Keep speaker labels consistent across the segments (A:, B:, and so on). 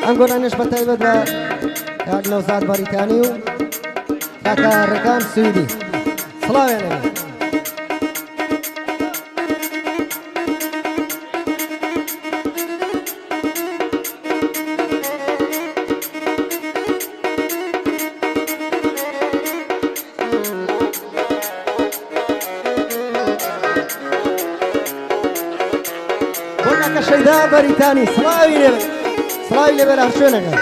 A: أنقول أنش بتايبد ياك نوزاد بريطانيو كاكا ركان سويدي صلاة يا نبي قلنا كشيدا بريطاني صلاة يا نبي صلاة يا نبي هرشونك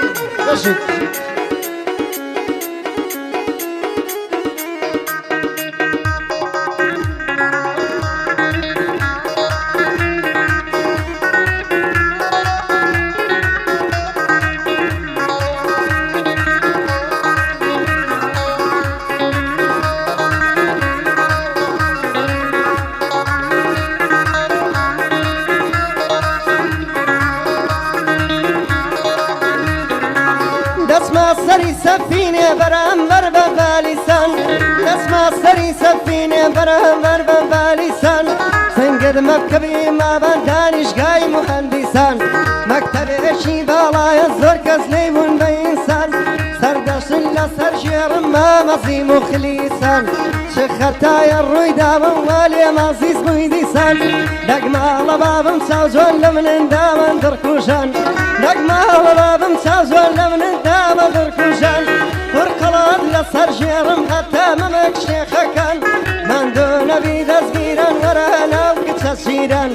A: رشيد سري سفينة برامبر بباليسان نسمع سري سفينة برامبر بباليسان سنقد مكتبي ما بندانش جاي مهندسان مكتب اشي بالا يزور كسليمون بإنسان سردش إلا سرجير ما مصي مخليسان شخرتا الروي داوم والي مصيص ميديسان نقما لبابم ساوزون لمن اندامن دركوشان نقما لبابم ساوزون لمن اندامن دركوشان ورقلات لسرجيرم حتى ممك شيخا كان من دون بيد صغيرا ورانا وكتسيران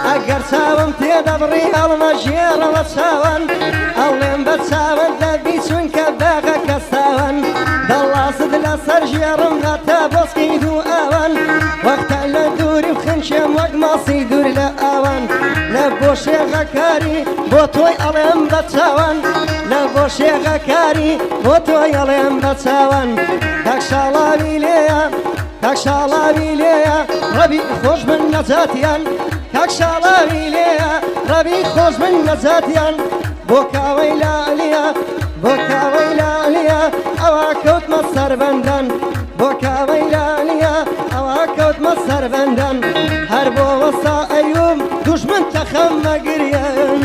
A: اقر ساوم تدبري المجير وساوان اللين بتساوان لبيسون كباغا كساوان دلاصد لسرجيرم حتى بوسكيدو اوان وقت لدوري وخنشم وقماصي دور لأوان لبوشي غكاري بوتوي اللين بتساوان لبوشي غكاري بوتوي اللين بتساوان داكشالا بيليا كاكشالا بيليا ربي خوش من نزاتيان كاكشالا بيليا ربي خوش من نزاتيان بوكا ويلا عليا بوكا ويلا عليا اواكوت مصر بندن بوكا ويلا عليا اواكوت مصر بندن هربو وسا ايوم دشمن تخم مقريان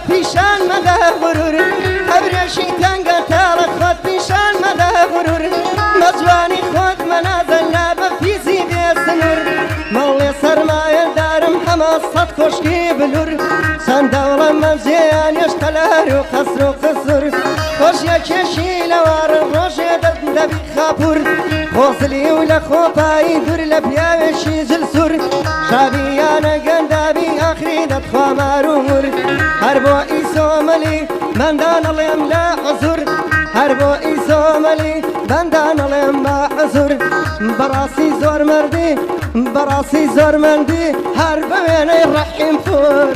A: پیشان مده غرور خبرشی تنگ تالا خود پیشان مده غرور مزوانی خود منازل نبا فیزی بیسنور مولی سرمایه دارم همه صد کشکی بلور سن دولا من زیانیش تلار و قصر و قصر خوش یکشی لوار روش دبی خابور خوصلی و لخوپایی دور لپیاوشی زلسور شابیانه گندابی آخری ددخوا مارور هربو إيسوملي بندان الليم لا عذر هربو إيسوملي بندان الليم لا عذر براسي زور مردي براسي زور مردي هربو ويني الرحيم فور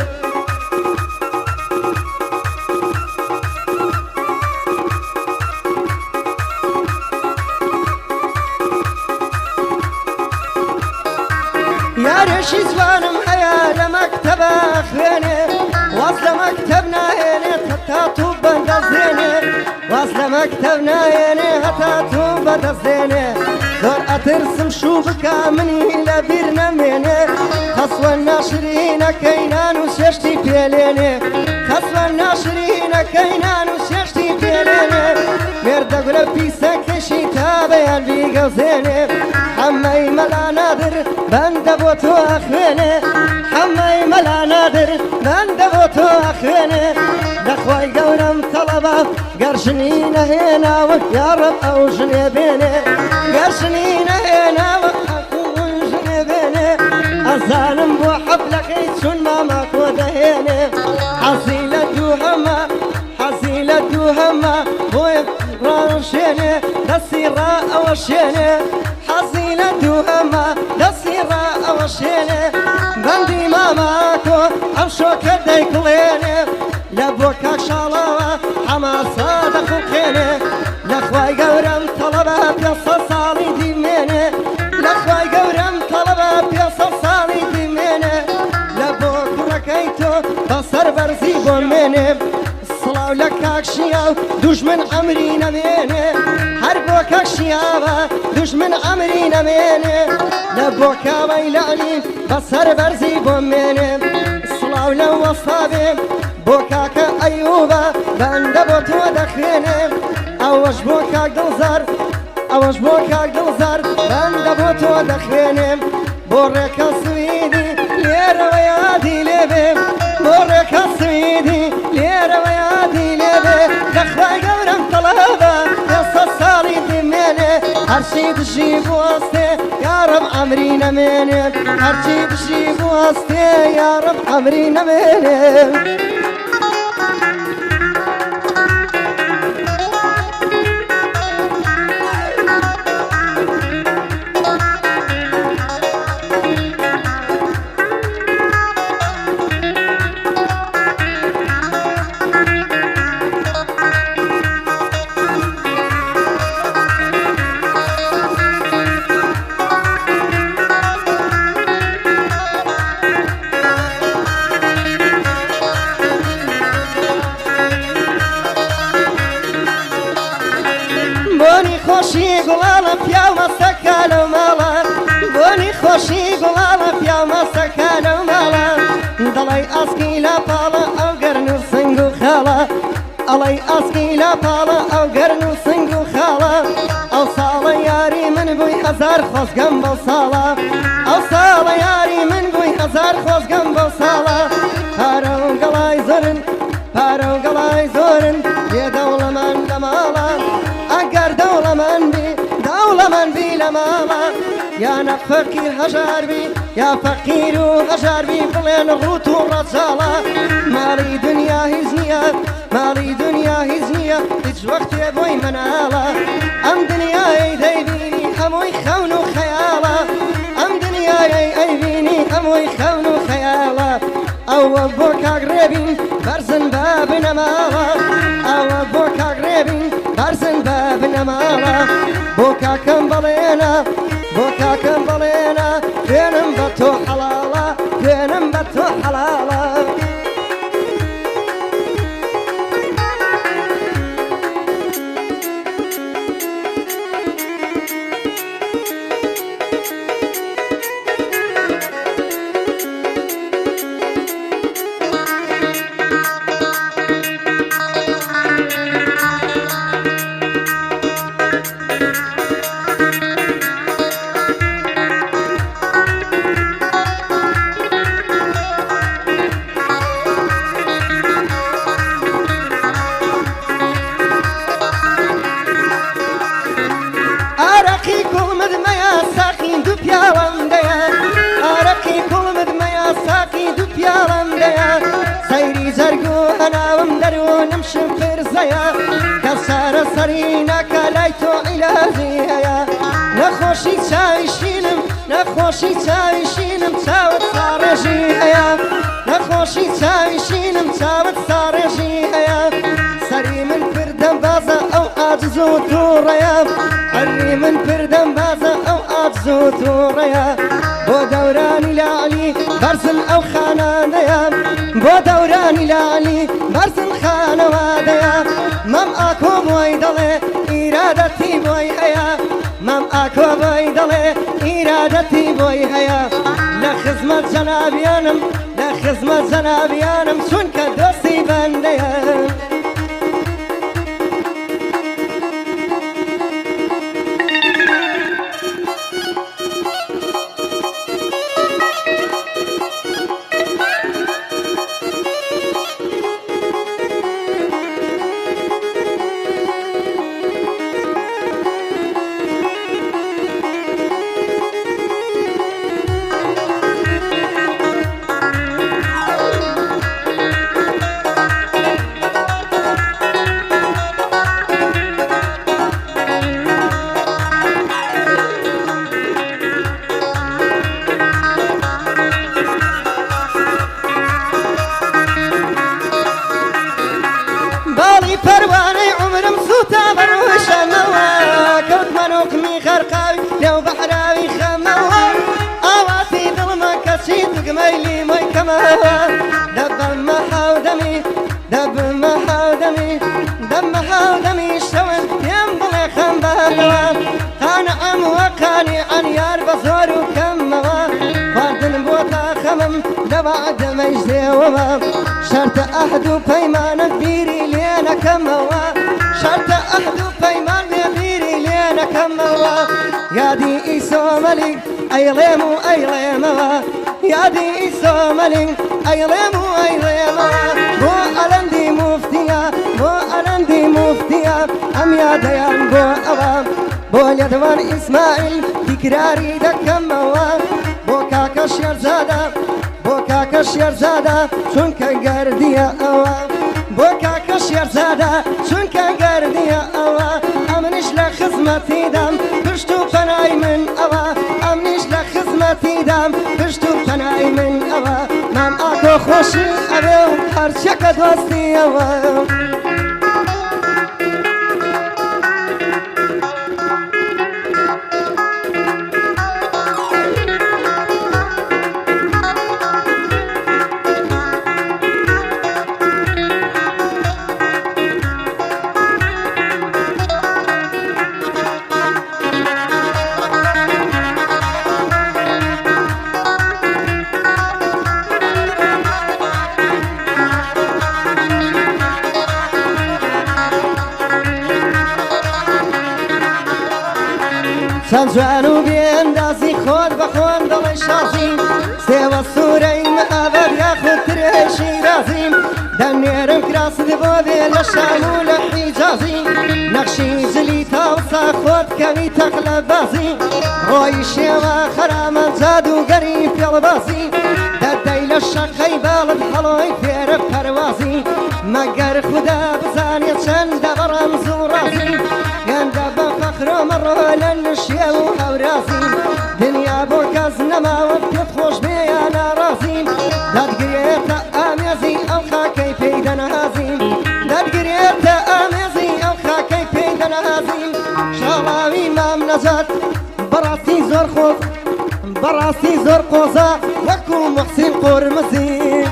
A: يا ريشي زوانم حيا لمكتب أخواني وصل مكتبنا هنا حتى طوب بندزيني وصل مكتبنا هنا حتى طوب بندزيني دور أترسم شوفك مني لبيرنا مني خصوى الناشرين كينان وششتي بيليني خصوى الناشرين كينان وششتي بيليني مرد أقول بيسك شتابي قلبي قوزيني حمي ملا نادر بند بوتو أخويني حمي ملا نادر بند بوتو أخويني دخواي قورم طلبة قرشنين هنا ويا رب أوجني بيني قرشنين هنا وأوجني بيني أزالم بو حفلك يتشون ماما كودهيني حصيلة دوهما حصيلة دوهما بوي راشيني دسيرا أوشيني حصيلة دوهما دسيرا أوشيني بندي ماماكو شۆکە دەیکڵێنێ لە بۆ کاکشاڵەوە حەماسە دەخوڵقێنێ لەخوای گەورەم تەڵەبە 500 ساڵی دیمێنێ لەخوای گەورەم تەڵەبە 500 ساڵی دیمێنێ لە بۆ کوڕەکەی تۆ بەسەر بەرزی بۆ مێنێ سڵاو لە کاکشیا و دوژمن ئەمری نەمێنێ هەر بۆ کاکشیاوە دوژمن ئەمری نەمێنێ لە بۆ کاوەی لەعلی بەسەر بەرزی بۆ مێنێ سڵاو لە وەسابێ بۆ کاکە ئەیوبە بەندە بۆ تۆ دەخوێنێ ئەوەش بۆ کاک دڵزار ئەوەش بۆ کاک دڵزار بەندە بۆ تۆ دەخوێنێ بۆ ڕێکە سویدی لێرەوە یادی لێبێ بۆ ڕێکە سویدی لێرەوە یادی لێبێ لەخوای گەورەم تەڵەبە 500 ساڵی دیمێنێ هەرچی دژی بوەستێ یارم ئەمری نەمێنێ هەرچی دژی بوەستێ یارم ئەمری نەمێنێ خۆشی گوڵاڵە پیاو مەستەکە لەو ماڵە بۆنی خۆشی گوڵاڵە پیاو مەستەکە لەو ماڵە دەڵێ ئاسکی لە پاڵە ئەو گەرن و سنگ و خاڵە ئەڵێ ئاسکی لە پاڵە ئەو گەرن و سنگ و خاڵە ئەو ساڵە یاری من بووی 1000 خۆزگەم بەو ساڵە ئەو ساڵە یاری من بووی 1000 خۆزگەم بەو ساڵە پارە و گەڵای زۆرن پارە و گەڵای زۆرن بێ دەوڵەمان لە ماڵە ئەگەر دەوڵەمان بی دەوڵەمان بی لە ماڵە یانە فەقیر هەژار بی یا فەقیر و هەژار بی بڵێن ڕوت و ڕەجاڵە ماڵی دنیا هیچ نییە ماڵی دنیا هیچ نییە هیچ وەختێ بۆی مەناڵە ئەم دنیای دەیبینی هەمووی خەون و خەیاڵە ئەم دنیای ئەیبینی هەمووی خەون و خەیاڵە ئەوە بۆ کاگڕێبین بەرزن بە بنەماڵە ئەوە بۆ کاگڕێبین بەرزن بە بنەماڵە بۆ کاکەم بەڵێنە بۆ کاکەم بەڵێنە خوێنم بە تۆ حەڵاڵە خوێنم بە تۆ حەڵاڵە سەیری جەرگ و هەناوم دەروونم شم فرزەیە کە سارە سەری ناکە لای تۆ عیلازی هەیە نەخۆشی چاوی شینم نەخۆشی چاوی شینم چاوت ساڕێژی هەیە نەخۆشی چاوی شینم چاوت ساڕێژی هەیە سەری من پردەم بازە ئەو ئاجز و تووڕەیە هەری من پردەم بازە ئەو ئاجز و تووڕەیە بۆ دەورانی لاعلی بەرزن ئەو خانانەیە بۆ دەورانی لاعلی بەرزن خانەوادەیە مەم ئاکۆ بۆی دەڵێ ئیرادەتی بۆی هەیە مەم ئاکۆ بۆی دەڵێ ئیرادەتی بۆی هەیە لە خزمەت جەنابیانم لە خزمەت جەنابیانم چونکە دۆستی بەندەیە قميلي مي كما دب محاودمي دب محاودمي دب محاودمي شون ينبغي خنبالوا قانعم وقانعا يار بزور وكموا فاردن بوتا خمم لبعد ما يجديوا شرط أحد بيمان بيري لينا كموا شرط أحد بيمان بيري لينا كموا يا دي إيسو ملك أيلمو أيلموا يا دي إيسو ملك أيلمو أيلموا بو ألندي مفتيا بو ألندي مفتيا أم يا ديان بو أبا بو اليدوان إسماعيل تكراري دكموا بو كاكا شيرزادا بو كاكا شيرزادا چونك گرديا أوا بو كاكا شيرزادا چونك گرديا أوا أمنش لخزمتي دام پشتو پناي من أوا أمنش لخزمتي دام پشتو پناي من أوا مام آكو خوشي أبو هرچك دوستي أوا سنجوانو بيندازي خود بخون دلي شازي سيوا سوري مقابل ياخد تريشي رازي دنيرم كراس دبوبي لشامو لحجازي نقشي زلي تاوسا خود كمي تقلب بازي روي شيوا خرامان زادو قريب في البازي ددي لشاقي بالد حلوي فير بروازي مقر خدا بزاني چند برمزو رازي يندب فخر مرة للشيا وحورازي دنيا بوكاز نما وبكت خوش بيانا رازي داد قريت آميزي أو خاكي بيدن هازي داد قريت آميزي أو خاكي بيدن هازي شالاوي مام نزات براسي زور خوف براسي زور قوزا وكو محسن قرمزي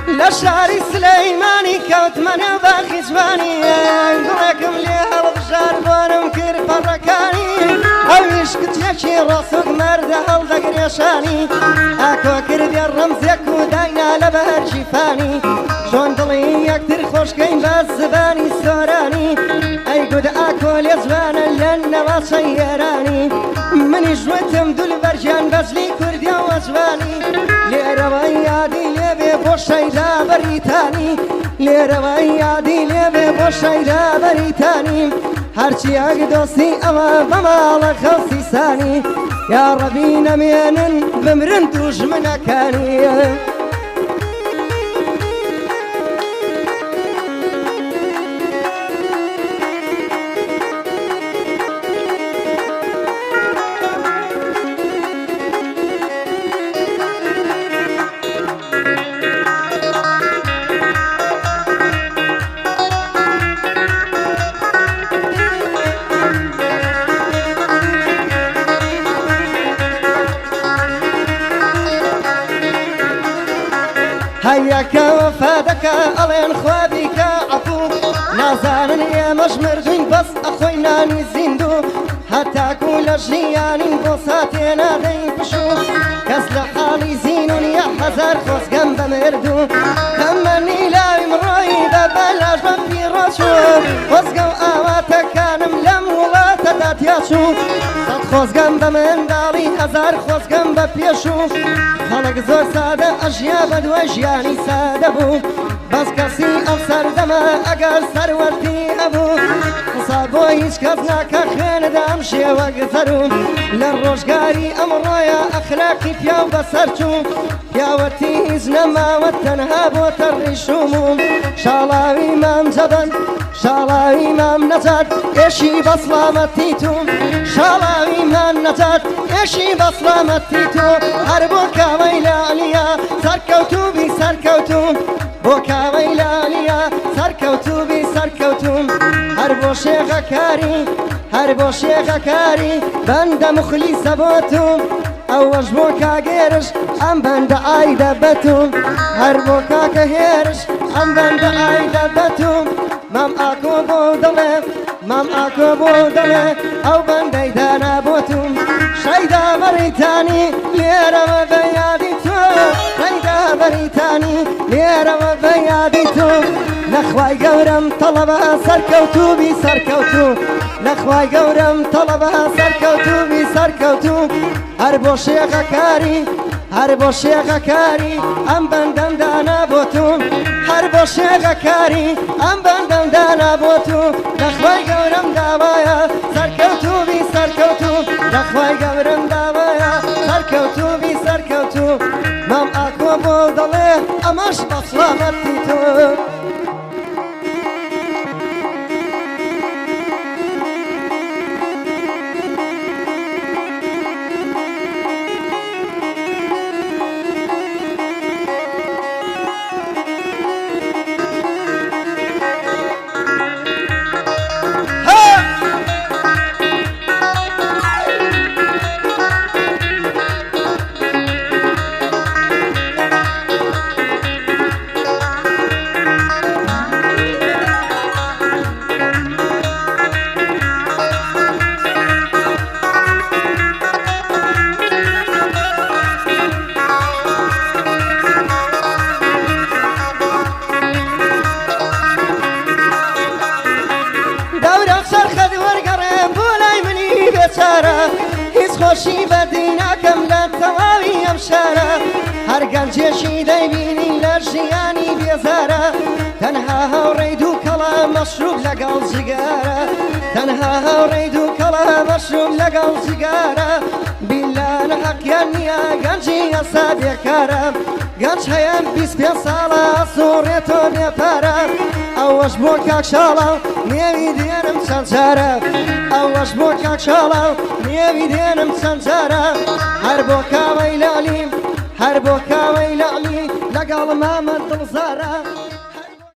A: لشاري سليماني كوت من باخي جواني قركم ليها وبجار بونم كير فركاني او يشكت يشي راسك مرده هل دقر يشاني اكو كردي الرمز يكو داينا لبهر جيفاني شون دلي يكتر خوش كين بزباني سوراني اي قد اكو ليزبان لنا وصيراني من جوتم دول برجان بزلي كردي وزواني ليرويادي ليبي بوشيدا بريتاني ليرويادي ليبي بوشيدا بريتاني هرچی اگ دوستی اما بمال خلصی سانی يا ربي نمينا بمرن توش من أكاني هياك وفادك ألين خوابك عفو نازانن يا مجمردين بس أخوينا نزيندو حتى كل جياني بوساتينا دين بشو كسل حالي زينون يا حزار خوص جنب مردو كمني لا مروي ببلاش بفي رشو وزقو آواتك كانم لم ولا تدات يشو صد خوص جنب من دالي هزار خوص جنب بيشو خلق زور سادة أشياء بدو جياني سادة بو بس كسي أفسر دما أقل سرورتي أبو صابو هيش كزناك خين دام شي وقترو للروشقاري أمرويا أخلاقي فياو بسرچو فياوتي إزنما والتنها بوتر الشموم شالاوي مام جبل شالاوي مام نجات إيشي بصلامتيتو شالاوي مام نجات إيشي بصلامتيتو هربوكا ويلانيا سركوتو بي سركوتو بوكا ويلانيا سركوتو بي سركوتو هربو شيخ كاري هربو شيخ كاري بند مخلص بوتو أوج بوكا جيرش أم بند عايدة بتو هربوكا كهيرش أم بند عايدة بتو مام أكو بودلة مام أكو بودلة أو بندي دانا بوتو شايدا بريتاني ليرا بياديتو شايدا بريتاني ليرا بياديتو نخواي قورم طلبها سركوتو بي سركوتو نخواي قورم طلبها سركوتو بي سركوتو هربو شيخ كاري هربو شيخ كاري أم بندم دانا بوتو هربو شيخ كاري أم بندم دانا بوتو نخواي قورم داوايا سركوتو بي سركوتو نخواي قورم داوايا سركوتو بي سركوتو مام أكو بولدلي أماش بصلامتيتو هیچ خوشی بدینا کم لطواوی امشارا هر گنجشی دەیبینی لە ژیانی بێزارە تەنها هاوڕێی دوو کەڵە مەشروب لەگەڵ جگارە تەنها هاوڕێی دوو کەڵە مەشروب لەگەڵ جگارە بیلان حەقیان نییە گەنجی ئەسا بێکارە گەنج هەیە 25 ساڵە سوڕێتۆ بێپارە ئەوەش بۆ کاکشاڵە نێوی دێنم چەند جارە ئەوەش بۆ کاکشاڵە نێوی دێنم چەند جارە هەر بۆ کاوەی لاڵیم هەر بۆ کاوەی لاڵی لەگەڵ مامە دڵزارە